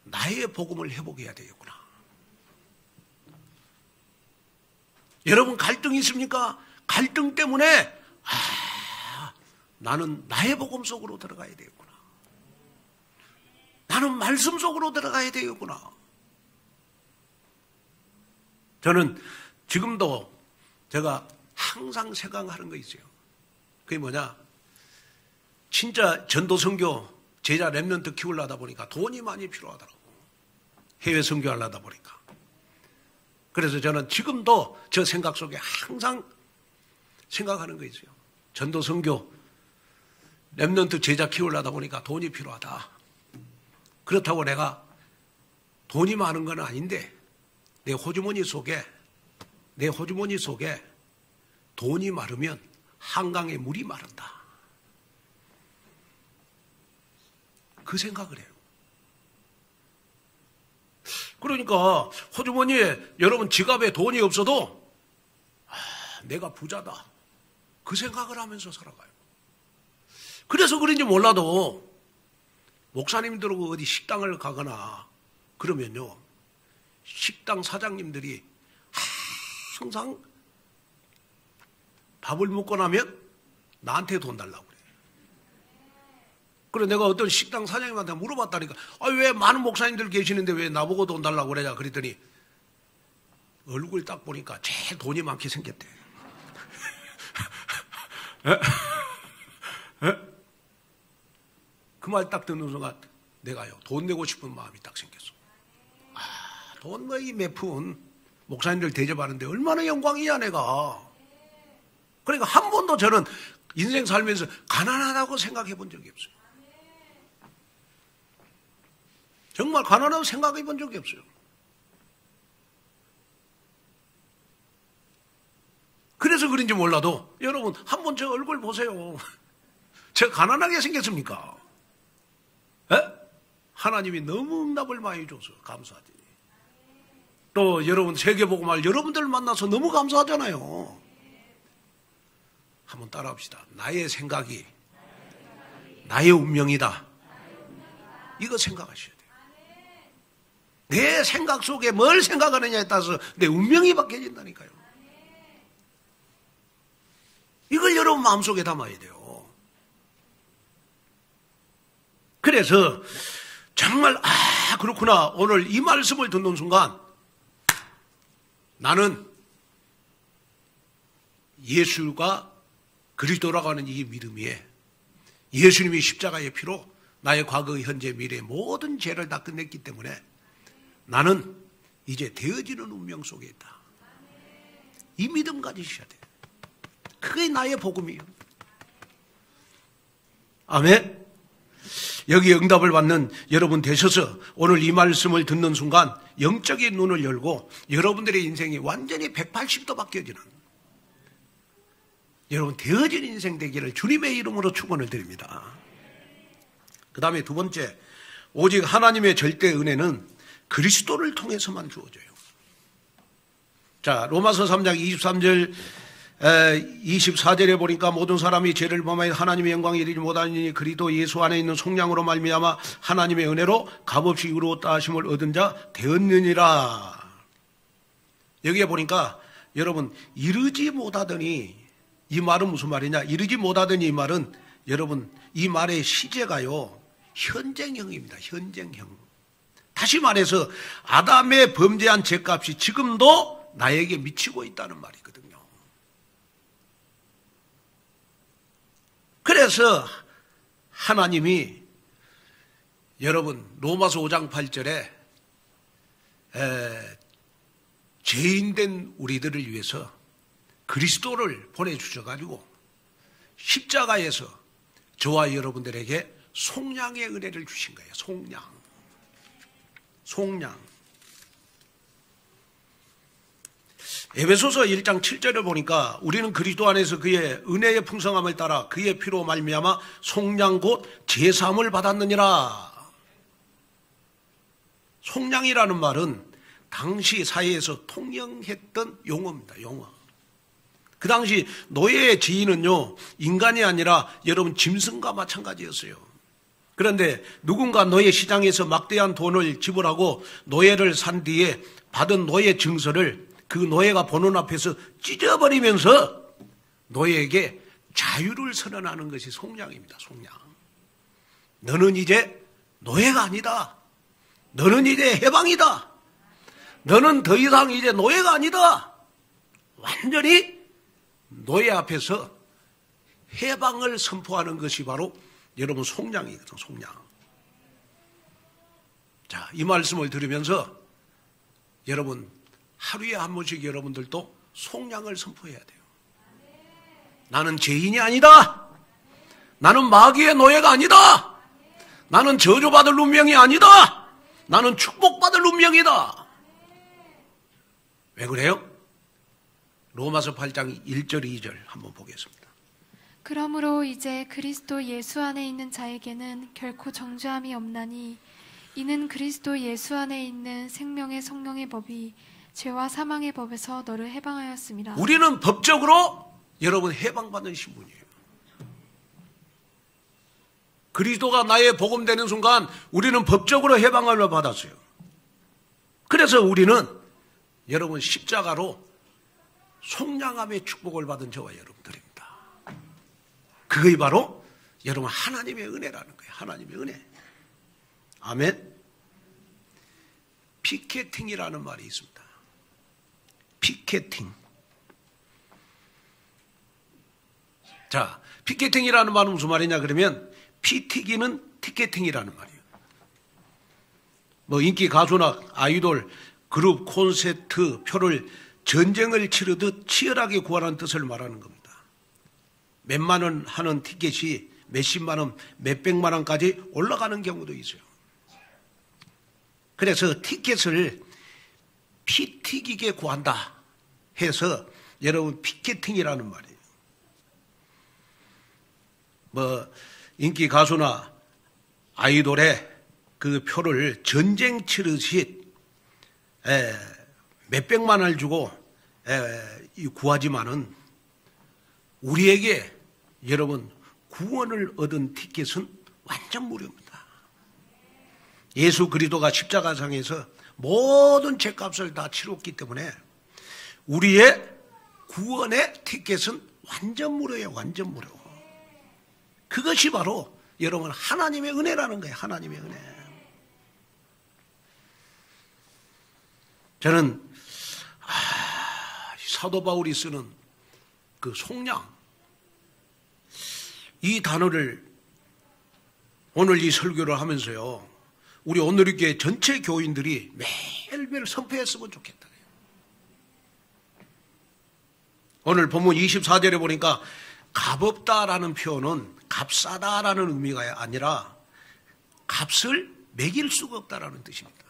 나의 복음을 회복해야 되겠구나. 여러분 갈등이 있습니까? 갈등 때문에 나는 나의 복음 속으로 들어가야 되겠구나. 나는 말씀 속으로 들어가야 되겠구나. 저는 지금도 제가 항상 생각하는 거 있어요. 그게 뭐냐? 진짜 전도 선교 제자 렘넌트 키우려다 보니까 돈이 많이 필요하더라고. 해외 선교하려다 보니까. 그래서 저는 지금도 저 생각 속에 항상 생각하는 거 있어요. 전도 선교 렘넌트 제자 키우려다 보니까 돈이 필요하다. 그렇다고 내가 돈이 많은 건 아닌데 내 호주머니 속에 돈이 마르면 한강에 물이 마른다. 그 생각을 해요. 그러니까 호주머니에 여러분 지갑에 돈이 없어도 내가 부자다. 그 생각을 하면서 살아가요. 그래서 그런지 몰라도 목사님들하고 어디 식당을 가거나 그러면요. 식당 사장님들이 항상 밥을 먹고 나면 나한테 돈 달라고 그래. 그래 내가 어떤 식당 사장님한테 물어봤다니까 왜 많은 목사님들 계시는데 왜 나보고 돈 달라고 그러냐 그랬더니 얼굴 딱 보니까 제일 돈이 많게 생겼대. 그 말 딱 듣는 순간 내가요 돈 내고 싶은 마음이 딱 생겼어. 돈 뭐 이 몇 푼 목사님들 대접하는데 얼마나 영광이야 내가. 그러니까 한 번도 저는 인생 살면서 가난하다고 생각해 본 적이 없어요. 정말 가난하다고 생각해 본 적이 없어요. 그래서 그런지 몰라도 여러분 한번 저 얼굴 보세요. 저 가난하게 생겼습니까? 에? 하나님이 너무 응답을 많이 줘서 감사하지. 또 여러분 세계복음할 여러분들 만나서 너무 감사하잖아요. 한번 따라합시다. 나의 생각이 나의 운명이다. 이거 생각하셔야 돼요. 내 생각 속에 뭘 생각하느냐에 따라서 내 운명이 바뀌어진다니까요. 이걸 여러분 마음속에 담아야 돼요. 그래서 정말 그렇구나. 오늘 이 말씀을 듣는 순간 나는 예수가 그리스도라고 하는 이 믿음에 예수님이 십자가의 피로 나의 과거, 현재, 미래 모든 죄를 다 끝냈기 때문에 나는 이제 되어지는 운명 속에 있다. 이 믿음 가지셔야 돼요. 그게 나의 복음이에요. 아멘. 여기 응답을 받는 여러분 되셔서 오늘 이 말씀을 듣는 순간 영적인 눈을 열고 여러분들의 인생이 완전히 180도 바뀌어지는 여러분 되어진 인생 되기를 주님의 이름으로 축원을 드립니다. 그 다음에 두 번째, 오직 하나님의 절대 은혜는 그리스도를 통해서만 주어져요. 자, 로마서 3장 23절 24절에 보니까 모든 사람이 죄를 범하여 하나님의 영광에 이르지 못하니 그리스도 예수 안에 있는 속량으로 말미암아 하나님의 은혜로 값없이 의로웠다 하심을 얻은 자 되었느니라. 여기에 보니까 여러분 이르지 못하더니 이 말은 무슨 말이냐? 이르지 못하더니 이 말은 여러분 이 말의 시제가요 현재형입니다. 현재형. 다시 말해서 아담의 범죄한 죄값이 지금도 나에게 미치고 있다는 말이거든요. 그래서 하나님이 여러분 로마서 5장 8절에 죄인된 우리들을 위해서 그리스도를 보내주셔가지고 십자가에서 저와 여러분들에게 속량의 은혜를 주신 거예요. 속량. 에베소서 1장 7절을 보니까 우리는 그리스도 안에서 그의 은혜의 풍성함을 따라 그의 피로 말미암아 속량 곧 제사함을 받았느니라. 속량이라는 말은 당시 사회에서 통용했던 용어입니다. 용어. 그 당시 노예의 지위는요 인간이 아니라 여러분 짐승과 마찬가지였어요. 그런데 누군가 노예 시장에서 막대한 돈을 지불하고 노예를 산 뒤에 받은 노예 증서를 그 노예가 보는 앞에서 찢어버리면서 노예에게 자유를 선언하는 것이 속량입니다. 속량. 너는 이제 노예가 아니다. 너는 이제 해방이다. 너는 더 이상 이제 노예가 아니다. 완전히 노예 앞에서 해방을 선포하는 것이 바로 여러분 속량이거든요. 속량. 자, 이 말씀을 들으면서 여러분 하루에 한 번씩 여러분들도 속량을 선포해야 돼요. 나는 죄인이 아니다. 나는 마귀의 노예가 아니다. 나는 저주받을 운명이 아니다. 나는 축복받을 운명이다. 왜 그래요? 로마서 8장 1절 2절 한번 보겠습니다. 그러므로 이제 그리스도 예수 안에 있는 자에게는 결코 정죄함이 없나니 이는 그리스도 예수 안에 있는 생명의 성령의 법이 죄와 사망의 법에서 너를 해방하였습니다. 우리는 법적으로 여러분 해방받는 신분이에요. 그리스도가 나의 복음 되는 순간 우리는 법적으로 해방을 받았어요. 그래서 우리는 여러분 십자가로 속량함의 축복을 받은 저와 여러분들입니다. 그게 바로 여러분 하나님의 은혜라는 거예요. 하나님의 은혜. 아멘. 피케팅이라는 말이 있습니다. 피케팅. 자, 피케팅이라는 말은 무슨 말이냐 그러면 피 튀기는 티켓팅이라는 말이에요. 뭐 인기 가수나 아이돌, 그룹, 콘서트 표를 전쟁을 치르듯 치열하게 구하라는 뜻을 말하는 겁니다. 몇만 원 하는 티켓이 몇십만 원, 몇백만 원까지 올라가는 경우도 있어요. 그래서 티켓을 피 튀기게 구한다 해서 여러분 피켓팅이라는 말이에요. 뭐 인기 가수나 아이돌의 그 표를 전쟁 치르듯이 몇백만 원을 주고 구하지만은 우리에게 여러분 구원을 얻은 티켓은 완전 무료입니다. 예수 그리스도가 십자가상에서 모든 죄값을 다 치렀기 때문에 우리의 구원의 티켓은 완전 무료예요. 완전 무료. 그것이 바로 여러분 하나님의 은혜라는 거예요. 하나님의 은혜. 저는 사도 바울이 쓰는 그 속량 이 단어를 오늘 이 설교를 하면서요. 우리 오늘교회 전체 교인들이 매일매일 선포했으면 좋겠다. 오늘 본문 24절에 보니까 값없다라는 표현은 값싸다라는 의미가 아니라 값을 매길 수가 없다라는 뜻입니다.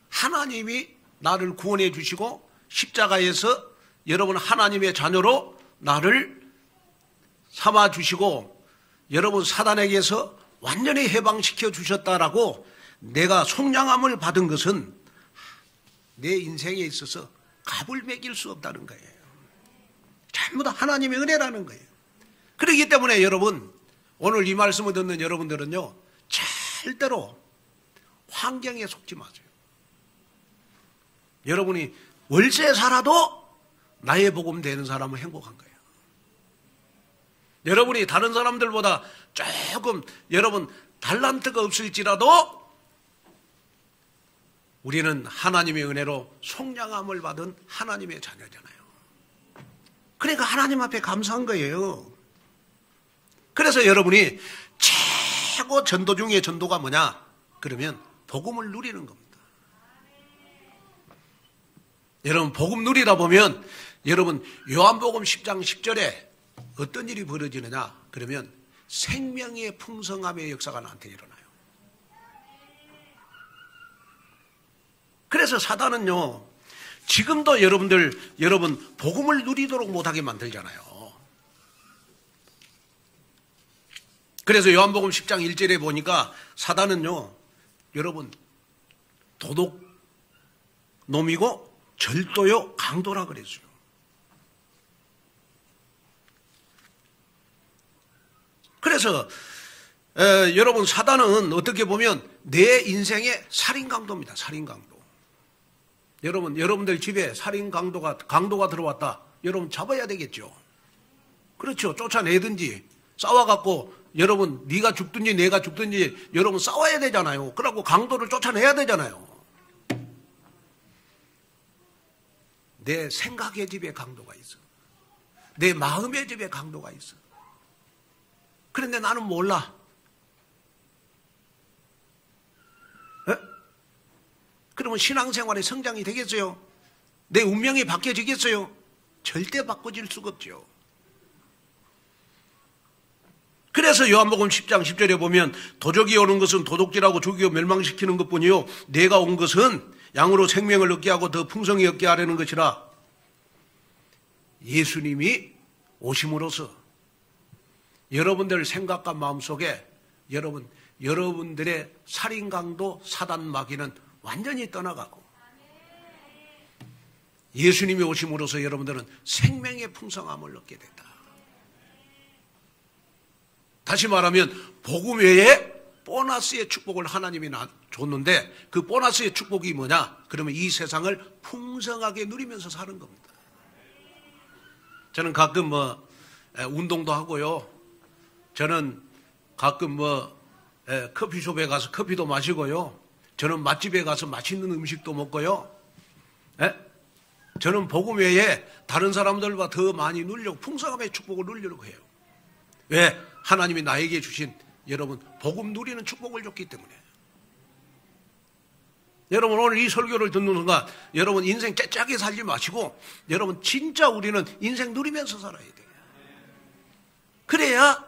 하나님이 나를 구원해 주시고 십자가에서 여러분 하나님의 자녀로 나를 삼아 주시고 여러분 사단에게서 완전히 해방시켜 주셨다라고 내가 속량함을 받은 것은 내 인생에 있어서 값을 매길 수 없다는 거예요. 전부 다 하나님의 은혜라는 거예요. 그렇기 때문에 여러분 오늘 이 말씀을 듣는 여러분들은요 절대로 환경에 속지 마세요. 여러분이 월세 살아도 나의 복음 되는 사람은 행복한 거예요. 여러분이 다른 사람들보다 조금 여러분 달란트가 없을지라도 우리는 하나님의 은혜로 속량함을 받은 하나님의 자녀잖아요. 그러니까 하나님 앞에 감사한 거예요. 그래서 여러분이 최고 전도 중에 전도가 뭐냐? 그러면 복음을 누리는 겁니다. 여러분 복음 누리다 보면 여러분 요한복음 10장 10절에 어떤 일이 벌어지느냐? 그러면 생명의 풍성함의 역사가 나한테 일어나요. 그래서 사단은요 지금도 여러분 복음을 누리도록 못하게 만들잖아요. 그래서 요한복음 10장 1절에 보니까 사단은요 여러분 도둑 놈이고 절도요 강도라 그랬어요. 그래서 여러분, 사단은 어떻게 보면 내 인생의 살인 강도입니다. 살인 강도. 여러분들 집에 살인 강도가 들어왔다. 여러분 잡아야 되겠죠. 그렇죠. 쫓아내든지 싸워갖고 여러분 네가 죽든지 내가 죽든지 여러분 싸워야 되잖아요. 그러고 강도를 쫓아내야 되잖아요. 내 생각의 집에 강도가 있어. 내 마음의 집에 강도가 있어. 그런데 나는 몰라. 그러면 신앙생활의 성장이 되겠어요? 내 운명이 바뀌어지겠어요? 절대 바꿔질 수가 없죠. 그래서 요한복음 10장 10절에 보면 도적이 오는 것은 도둑질하고 죽이고 멸망시키는 것뿐이요 내가 온 것은 양으로 생명을 얻게 하고 더 풍성히 얻게 하려는 것이라. 예수님이 오심으로써 여러분들 생각과 마음속에 여러분들의 살인 강도 사단 마귀는 완전히 떠나가고 예수님이 오심으로써 여러분들은 생명의 풍성함을 얻게 된다. 다시 말하면 복음 외에 보너스의 축복을 하나님이 줬는데 그 보너스의 축복이 뭐냐? 그러면 이 세상을 풍성하게 누리면서 사는 겁니다. 저는 가끔 운동도 하고요. 저는 가끔 커피숍에 가서 커피도 마시고요. 저는 맛집에 가서 맛있는 음식도 먹고요. 저는 복음 외에 다른 사람들과 더 많이 누리려고 풍성함의 축복을 누리려고 해요. 왜? 하나님이 나에게 주신 여러분 복음 누리는 축복을 줬기 때문에. 여러분 오늘 이 설교를 듣는 순간 여러분 인생 깨짝이 살지 마시고 여러분 진짜 우리는 인생 누리면서 살아야 돼요. 그래야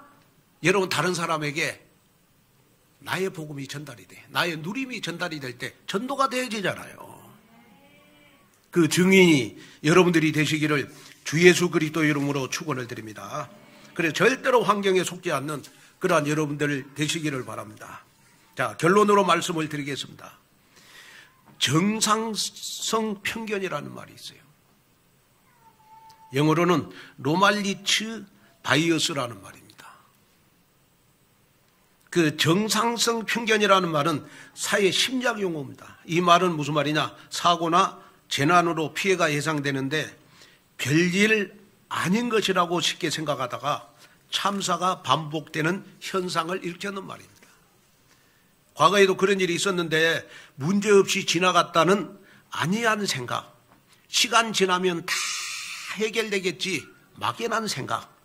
여러분 다른 사람에게 나의 복음이 전달이 돼. 나의 누림이 전달이 될 때 전도가 되어지잖아요. 그 증인이 여러분들이 되시기를 주 예수 그리스도 이름으로 축원을 드립니다. 그래서 절대로 환경에 속지 않는 그러한 여러분들 되시기를 바랍니다. 자, 결론으로 말씀을 드리겠습니다. 정상성 편견이라는 말이 있어요. 영어로는 노말리츠 바이어스라는 말입니다. 그 정상성 편견이라는 말은 사회 심리학 용어입니다. 이 말은 무슨 말이냐? 사고나 재난으로 피해가 예상되는데 별일 아닌 것이라고 쉽게 생각하다가 참사가 반복되는 현상을 일컫는 말입니다. 과거에도 그런 일이 있었는데 문제없이 지나갔다는 아니한 생각, 시간 지나면 다 해결되겠지 막연한 생각,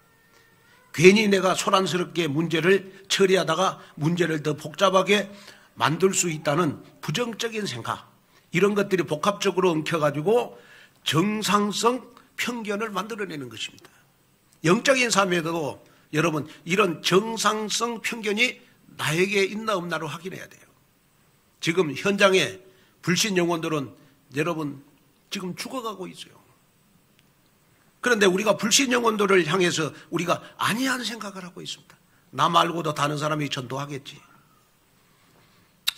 괜히 내가 소란스럽게 문제를 처리하다가 문제를 더 복잡하게 만들 수 있다는 부정적인 생각, 이런 것들이 복합적으로 엉켜가지고 정상성 편견을 만들어내는 것입니다. 영적인 삶에도 여러분 이런 정상성 편견이 나에게 있나 없나를 확인해야 돼요. 지금 현장에 불신 영혼들은 여러분 지금 죽어가고 있어요. 그런데 우리가 불신 영혼들을 향해서 우리가 아니한 생각을 하고 있습니다. 나 말고도 다른 사람이 전도하겠지.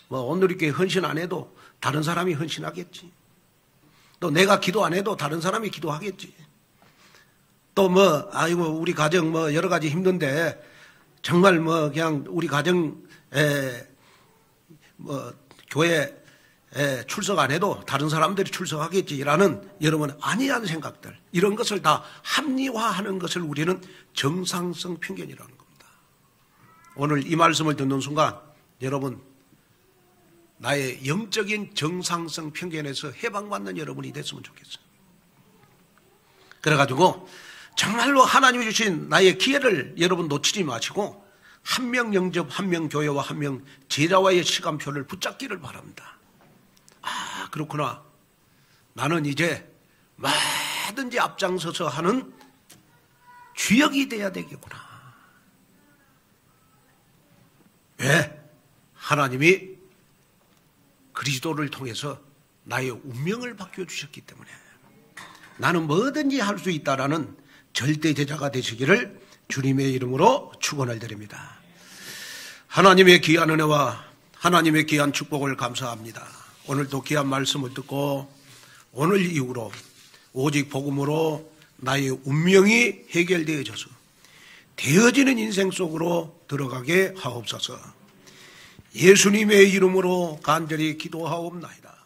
오늘 이렇게 헌신 안 해도 다른 사람이 헌신하겠지. 또 내가 기도 안 해도 다른 사람이 기도하겠지. 또 아이고 우리 가정 여러 가지 힘든데 정말 그냥 우리 가정에 교회 출석 안 해도 다른 사람들이 출석하겠지라는 여러분 아니한 생각들, 이런 것을 다 합리화하는 것을 우리는 정상성 편견이라는 겁니다. 오늘 이 말씀을 듣는 순간 여러분 나의 영적인 정상성 편견에서 해방받는 여러분이 됐으면 좋겠어요. 그래가지고 정말로 하나님이 주신 나의 기회를 여러분 놓치지 마시고 한 명 영접, 한 명 교회와 한 명 제자와의 시간표를 붙잡기를 바랍니다. 아, 그렇구나. 나는 이제 뭐든지 앞장서서 하는 주역이 돼야 되겠구나. 왜? 하나님이 그리스도를 통해서 나의 운명을 바뀌어주셨기 때문에 나는 뭐든지 할 수 있다라는 절대 제자가 되시기를 주님의 이름으로 축원을 드립니다. 하나님의 귀한 은혜와 하나님의 귀한 축복을 감사합니다. 오늘도 귀한 말씀을 듣고 오늘 이후로 오직 복음으로 나의 운명이 해결되어져서 되어지는 인생 속으로 들어가게 하옵소서. 예수님의 이름으로 간절히 기도하옵나이다.